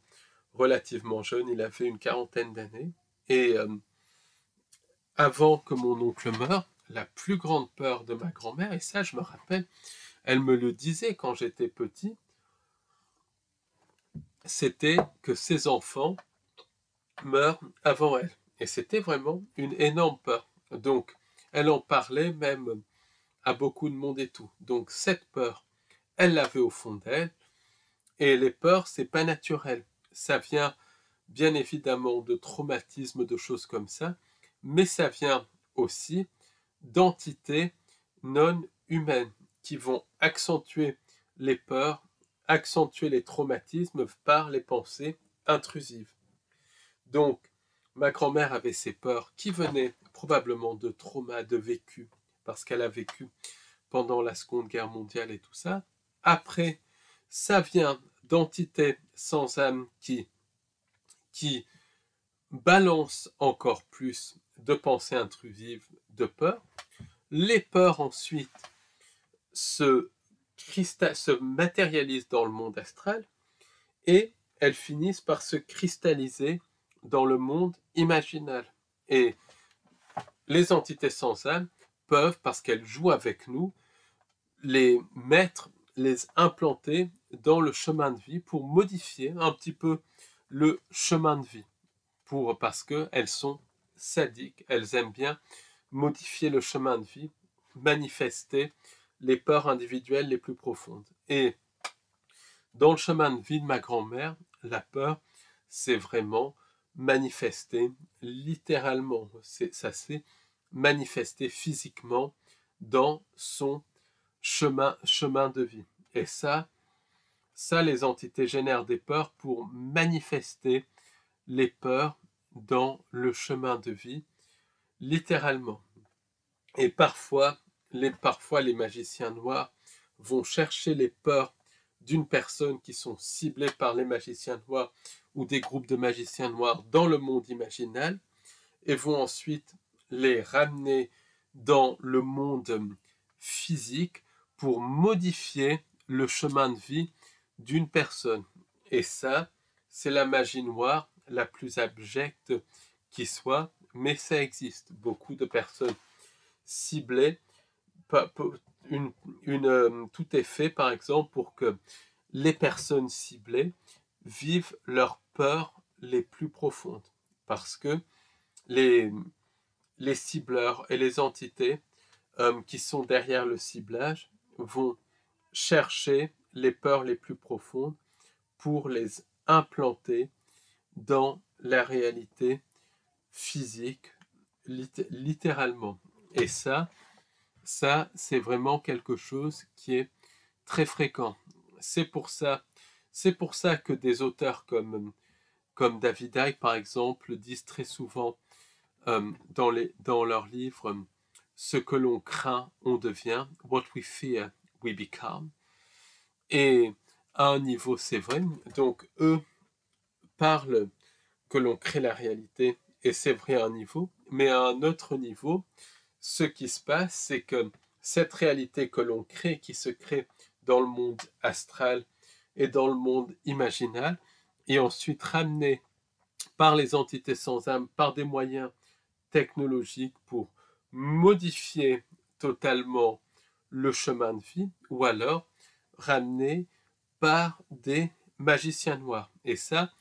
jeune, il avait une quarantaine d'années, et avant que mon oncle meure, la plus grande peur de ma grand-mère, et ça je me rappelle, elle me le disait quand j'étais petit, c'était que ses enfants meurent avant elle. Et c'était vraiment une énorme peur. Donc, elle en parlait même à beaucoup de monde et tout. Donc, cette peur, elle l'avait au fond d'elle. Et les peurs, c'est pas naturel. Ça vient bien évidemment de traumatismes, de choses comme ça, mais ça vient aussi d'entités non humaines qui vont accentuer les peurs, accentuer les traumatismes par les pensées intrusives. Donc, ma grand-mère avait ces peurs qui venaient probablement de traumas, de vécu, parce qu'elle a vécu pendant la Seconde Guerre mondiale et tout ça. Après, ça vient d'entités sans âme qui balancent encore plus de pensées intrusives, de peurs. Les peurs ensuite se matérialisent dans le monde astral et elles finissent par se cristalliser dans le monde imaginal. Et les entités sans âme peuvent, parce qu'elles jouent avec nous, les mettre, les implanter dans le chemin de vie pour modifier un petit peu le chemin de vie. Parce qu'elles sont sadiques, elles aiment bien modifier le chemin de vie, manifester les peurs individuelles les plus profondes. Et dans le chemin de vie de ma grand-mère, la peur, c'est vraiment manifesté littéralement. Ça s'est manifesté physiquement dans son chemin de vie. Et ça, les entités génèrent des peurs pour manifester les peurs dans le chemin de vie, littéralement. Et parfois les magiciens noirs vont chercher les peurs d'une personne qui sont ciblées par les magiciens noirs ou des groupes de magiciens noirs dans le monde imaginal et vont ensuite les ramener dans le monde physique pour modifier le chemin de vie d'une personne. Et ça, c'est la magie noire la plus abjecte qui soit, mais ça existe. Beaucoup de personnes ciblées, tout est fait par exemple pour que les personnes ciblées vivent leurs peurs les plus profondes. Parce que les cibleurs et les entités qui sont derrière le ciblage vont chercher les peurs les plus profondes pour les implanter dans la réalité physique, littéralement. Et ça, c'est vraiment quelque chose qui est très fréquent. C'est pour ça que des auteurs comme David Icke, par exemple, disent très souvent dans leurs livres ce que l'on craint, on devient. What we fear, we become. Et à un niveau, c'est vrai. Donc, eux parlent que l'on crée la réalité, et c'est vrai à un niveau. Mais à un autre niveau, ce qui se passe, c'est que cette réalité que l'on crée, qui se crée dans le monde astral et dans le monde imaginal, est ensuite ramenée par les entités sans âme, par des moyens technologiques pour modifier totalement le chemin de vie, ou alors ramené par des magiciens noirs. Et ça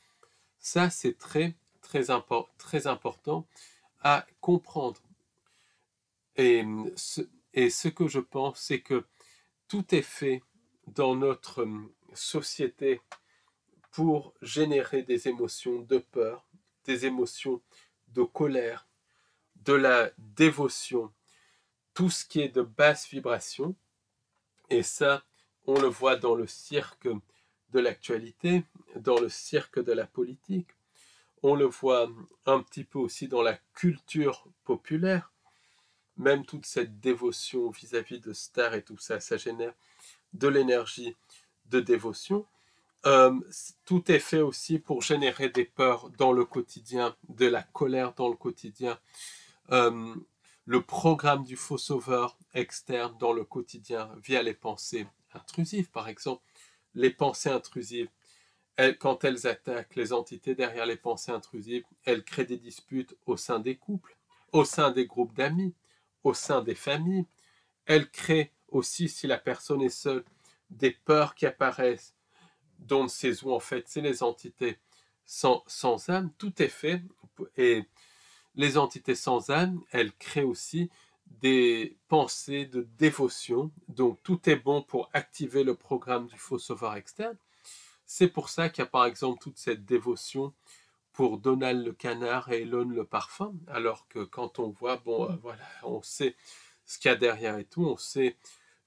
c'est très important à comprendre. Et ce que je pense, c'est que tout est fait dans notre société pour générer des émotions de peur, des émotions de colère, de la dévotion, tout ce qui est de basse vibration. Et ça, on le voit dans le cirque de l'actualité, dans le cirque de la politique. On le voit un petit peu aussi dans la culture populaire. Même toute cette dévotion vis-à-vis de stars et tout ça, ça génère de l'énergie de dévotion. Tout est fait aussi pour générer des peurs dans le quotidien, de la colère dans le quotidien. Le programme du faux sauveur externe dans le quotidien via les pensées intrusives, par exemple. Les pensées intrusives, quand elles attaquent les entités derrière les pensées intrusives, elles créent des disputes au sein des couples, au sein des groupes d'amis, au sein des familles. Elles créent aussi, si la personne est seule, des peurs qui apparaissent, dont on ne sait où en fait, c'est les entités sans âme. Tout est fait, et les entités sans âme, elles créent aussi des pensées de dévotion. Donc tout est bon pour activer le programme du faux sauveur externe. C'est pour ça qu'il y a par exemple toute cette dévotion pour Donald le canard et Elon le parfum, alors que quand on voit, voilà, on sait ce qu'il y a derrière et tout, on sait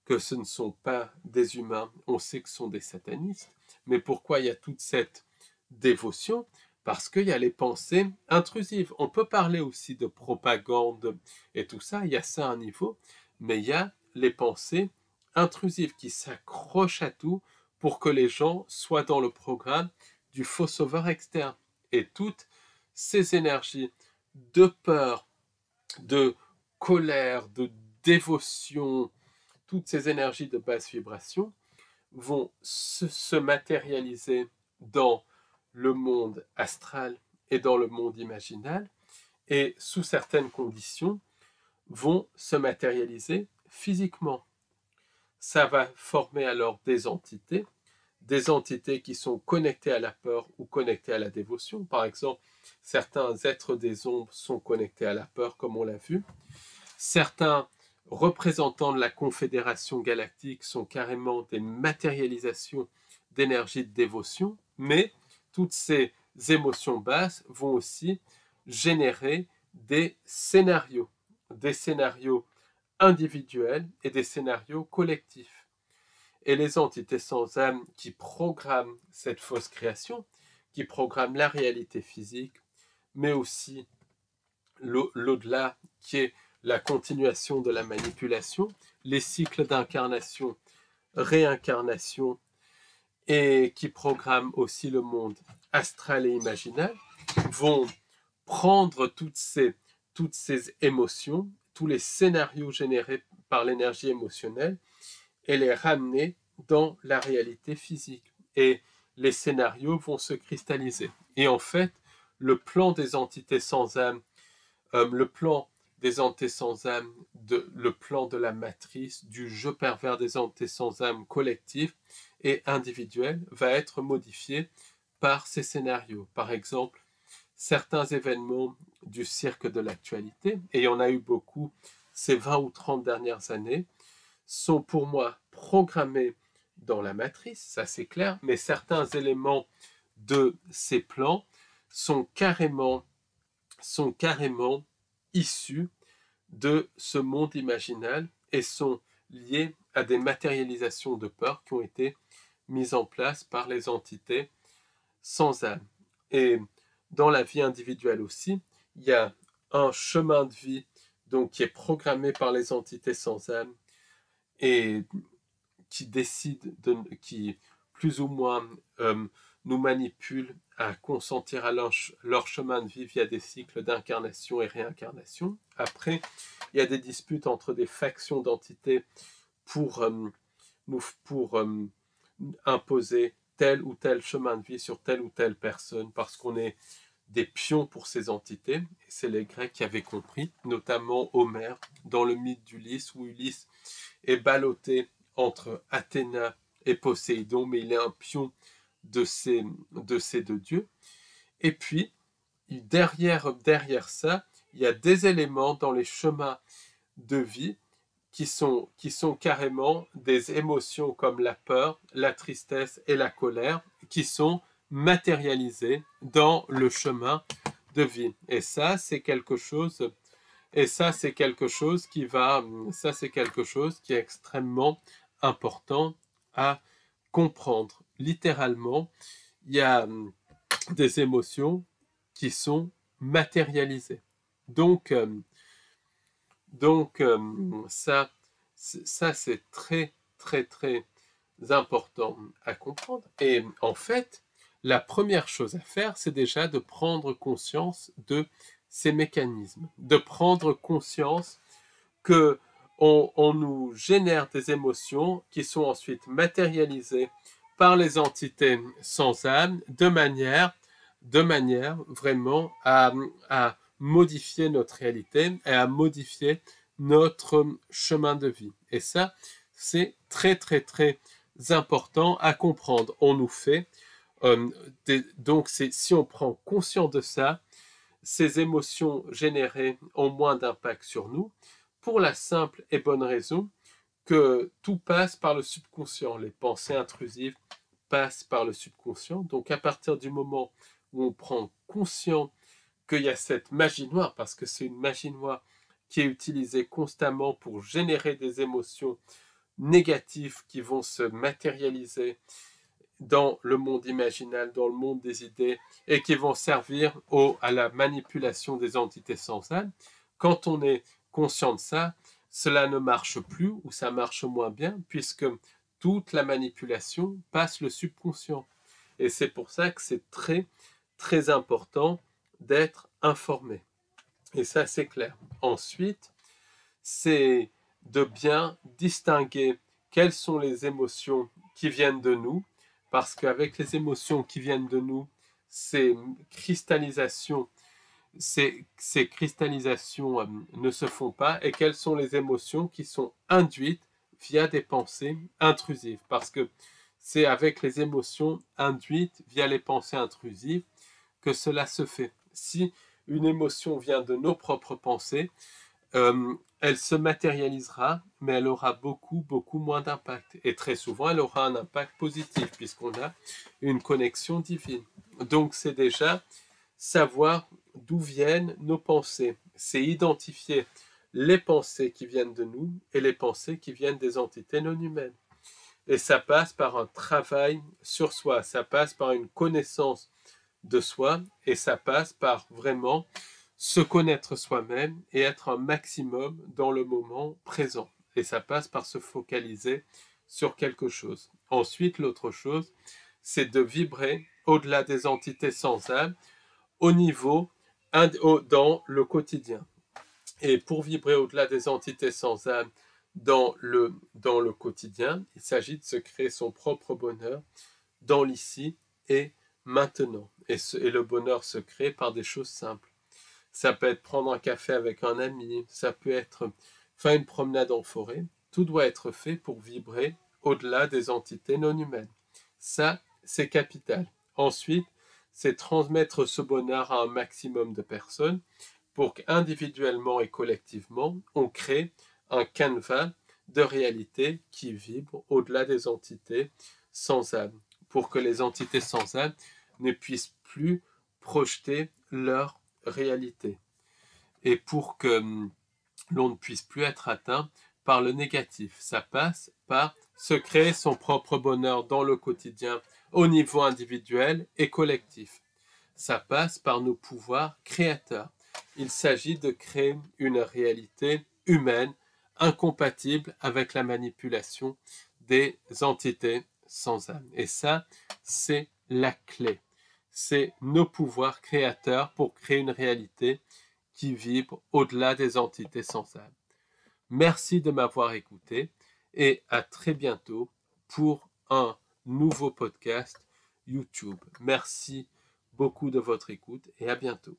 que ce ne sont pas des humains, on sait que ce sont des satanistes. Mais pourquoi il y a toute cette dévotion? Parce qu'il y a les pensées intrusives. On peut parler aussi de propagande et tout ça, il y a ça à un niveau, mais il y a les pensées intrusives qui s'accrochent à tout pour que les gens soient dans le programme du faux sauveur externe. Et toutes ces énergies de peur, de colère, de dévotion, toutes ces énergies de basse vibration vont se matérialiser dans le monde astral et dans le monde imaginal, et sous certaines conditions vont se matérialiser physiquement. Ça va former alors des entités qui sont connectées à la peur ou connectées à la dévotion. Par exemple, certains êtres des ombres sont connectés à la peur, comme on l'a vu. Certains représentants de la Confédération galactique sont carrément des matérialisations d'énergie de dévotion, mais toutes ces émotions basses vont aussi générer des scénarios individuels et des scénarios collectifs. Et les entités sans âme qui programment cette fausse création, qui programment la réalité physique, mais aussi l'au-delà, qui est la continuation de la manipulation, les cycles d'incarnation, réincarnation, et qui programment aussi le monde astral et imaginal, vont prendre toutes ces émotions, tous les scénarios générés par l'énergie émotionnelle et les ramener dans la réalité physique. Et les scénarios vont se cristalliser. Et en fait, le plan des entités sans âme, le plan des entités sans âme, le plan de la matrice, du jeu pervers des entités sans âme collectif et individuel va être modifié par ces scénarios. Par exemple, certains événements du cirque de l'actualité, et il y en a eu beaucoup ces 20 ou 30 dernières années, sont pour moi programmés dans la matrice, ça c'est clair, mais certains éléments de ces plans sont carrément issus de ce monde imaginal et sont liés à des matérialisations de peur qui ont été mises en place par les entités sans âme. Et dans la vie individuelle aussi, il y a un chemin de vie donc, qui est programmé par les entités sans âme et qui décident, qui plus ou moins nous manipulent à consentir à leur chemin de vie via des cycles d'incarnation et réincarnation. Après, il y a des disputes entre des factions d'entités pour imposer tel ou tel chemin de vie sur telle ou telle personne, parce qu'on est des pions pour ces entités, et c'est les Grecs qui avaient compris, notamment Homère, dans le mythe d'Ulysse, où Ulysse est ballotté entre Athéna et Poséidon, mais il est un pion de ces deux dieux. Et puis, derrière ça, il y a des éléments dans les chemins de vie qui sont carrément des émotions comme la peur, la tristesse et la colère, qui sont matérialisées dans le chemin de vie. Et ça, c'est quelque chose qui est extrêmement important à comprendre. Littéralement, il y a des émotions qui sont matérialisées. Donc ça c'est très, très, très important à comprendre. Et en fait, la première chose à faire, c'est déjà de prendre conscience de ces mécanismes, de prendre conscience que on nous génère des émotions qui sont ensuite matérialisées par les entités sans âme de manière vraiment à modifier notre réalité et à modifier notre chemin de vie. Et ça, c'est très, très, très important à comprendre. On nous fait, donc si on prend conscience de ça, ces émotions générées ont moins d'impact sur nous, pour la simple et bonne raison que tout passe par le subconscient. Les pensées intrusives passent par le subconscient. Donc à partir du moment où on prend conscience qu'il y a cette magie noire, parce que c'est une magie noire qui est utilisée constamment pour générer des émotions négatives qui vont se matérialiser dans le monde imaginal, dans le monde des idées, et qui vont servir à la manipulation des entités sans âme. Quand on est conscient de ça, cela ne marche plus ou ça marche moins bien, puisque toute la manipulation passe le subconscient. Et c'est pour ça que c'est très, très important d'être informé. Et ça, c'est clair. Ensuite, c'est de bien distinguer quelles sont les émotions qui viennent de nous, parce qu'avec les émotions qui viennent de nous, ces cristallisations ne se font pas, et quelles sont les émotions qui sont induites via des pensées intrusives, parce que c'est avec les émotions induites via les pensées intrusives que cela se fait. Si une émotion vient de nos propres pensées, elle se matérialisera, mais elle aura beaucoup, beaucoup moins d'impact. Et très souvent, elle aura un impact positif, puisqu'on a une connexion divine. Donc, c'est déjà savoir d'où viennent nos pensées. C'est identifier les pensées qui viennent de nous et les pensées qui viennent des entités non humaines. Et ça passe par un travail sur soi, ça passe par une connaissance de soi, et ça passe par vraiment se connaître soi-même et être un maximum dans le moment présent. Et ça passe par se focaliser sur quelque chose. Ensuite, l'autre chose, c'est de vibrer au-delà des entités sans âme, au niveau, dans le quotidien. Et pour vibrer au-delà des entités sans âme dans le quotidien, il s'agit de se créer son propre bonheur dans l'ici et maintenant. Et le bonheur se crée par des choses simples. Ça peut être prendre un café avec un ami, ça peut être faire une promenade en forêt. Tout doit être fait pour vibrer au-delà des entités non humaines. Ça, c'est capital. Ensuite, c'est transmettre ce bonheur à un maximum de personnes pour qu'individuellement et collectivement, on crée un canevas de réalité qui vibre au-delà des entités sans âme, pour que les entités sans âme ne puissent plus projeter leur réalité et pour que l'on ne puisse plus être atteint par le négatif. Ça passe par se créer son propre bonheur dans le quotidien au niveau individuel et collectif. Ça passe par nos pouvoirs créateurs. Il s'agit de créer une réalité humaine incompatible avec la manipulation des entités sans âme. Et ça, c'est la clé. C'est nos pouvoirs créateurs pour créer une réalité qui vibre au-delà des entités sans âme. Merci de m'avoir écouté et à très bientôt pour un nouveau podcast YouTube. Merci beaucoup de votre écoute et à bientôt.